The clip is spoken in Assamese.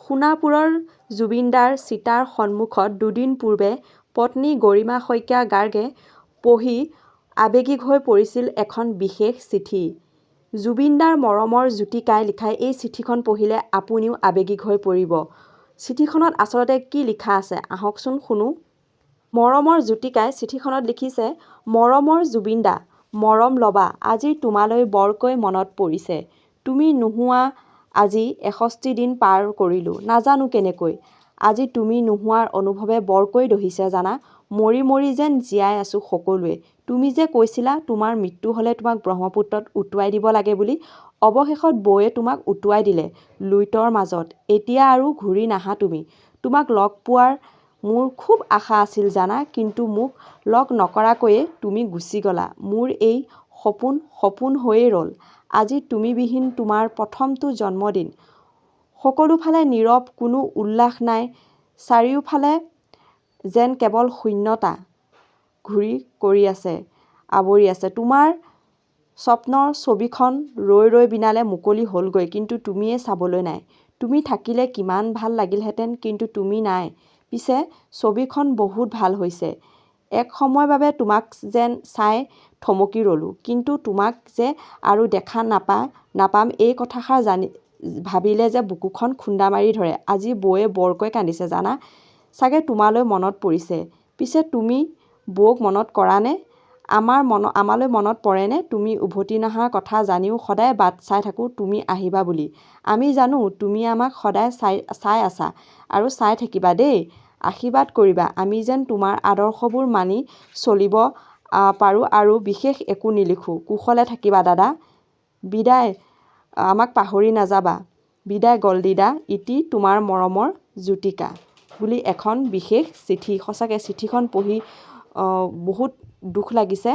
সোণাপুৰৰ জুবিনদাৰ চিতাৰ সন্মুখত দুদিন পূৰ্বে পত্নী গৰিমা শইকীয়া গাৰ্গে পঢ়ি আৱেগিক হৈ পৰিছিল এখন বিশেষ চিঠি। জুবিনদাৰ মৰমৰ জ্যোতিকাই লিখা এই চিঠিখন পঢ়িলে আপুনিও আৱেগিক হৈ পৰিব। চিঠিখনত আচলতে কি লিখা আছে আহকচোন শুনো। মৰমৰ জ্যোতিকাই চিঠিখনত লিখিছে, মৰমৰ জুবিনদা, মৰম ল'বা, আজি তোমালৈ বৰকৈ মনত পৰিছে। তুমি নোহোৱা আজি 61 দিন পাৰ কৰিলোঁ, নাজানো কেনেকৈ। আজি তুমি নোহোৱাৰ অনুভৱে বৰকৈ দহিছে জানা। মৰি মৰি যেন জীয়াই আছোঁ সকলোৱে। তুমি যে কৈছিলা তোমাৰ মৃত্যু হ'লে তোমাক ব্ৰহ্মপুত্ৰত উটুৱাই দিব লাগে বুলি, অৱশেষত বৌয়ে তোমাক উটুৱাই দিলে লুইতৰ মাজত। এতিয়া আৰু ঘূৰি নাহা তুমি। তোমাক লগ পোৱাৰ মোৰ খুব আশা আছিল জানা, কিন্তু মোক লগ নকৰাকৈয়ে তুমি গুচি গ'লা। মোৰ এই সপোন সপোন হৈয়ে ৰ'ল। আজি তুমিবিহীন তোমাৰ প্ৰথমটো জন্মদিন। সকলোফালে নীৰৱ, কোনো উল্লাস নাই, চাৰিওফালে যেন কেৱল শূন্যতা ঘূৰি কৰি আছে, আৱৰি আছে। তোমাৰ স্বপ্নৰ ছবিখন ৰৈ ৰৈ বিনালে মুকলি হ'লগৈ, কিন্তু তুমিয়ে চাবলৈ নাই। তুমি থাকিলে কিমান ভাল লাগিলহেঁতেন, কিন্তু তুমি নাই। পিছে ছবিখন বহুত ভাল হৈছে। এক সময়ৰ বাবে তোমাক যেন চাই থমকি ৰ'লোঁ, কিন্তু তোমাক যে আৰু দেখা নাপাম এই কথাষাৰ ভাবিলে যে বুকুখন খুন্দা মাৰি ধৰে। আজি বৌয়ে বৰকৈ কান্দিছে জানা, চাগে তোমালৈ মনত পৰিছে। পিছে তুমি বৌক মনত কৰানে? আমালৈ মনত পৰেনে? তুমি উভতি নহাৰ কথা জানিও সদায় বাট চাই থাকোঁ তুমি আহিবা বুলি। আমি জানো তুমি আমাক সদায় চাই আছা আৰু চাই থাকিবা দেই। আশীৰ্বাদ কৰিবা আমি যেন তোমাৰ আদৰ্শবোৰ মানি চলিব পাৰোঁ আৰু বিশেষ একো নিলিখোঁ। কুশলে থাকিবা দাদা। বিদায়, আমাক পাহৰি নাযাবা। বিদায় গল্ডিদা, ইতি তোমাৰ মৰমৰ জ্যোতিকা বুলি এখন বিশেষ চিঠি। সঁচাকৈ চিঠিখন পঢ়ি বহুত দুখ লাগিছে।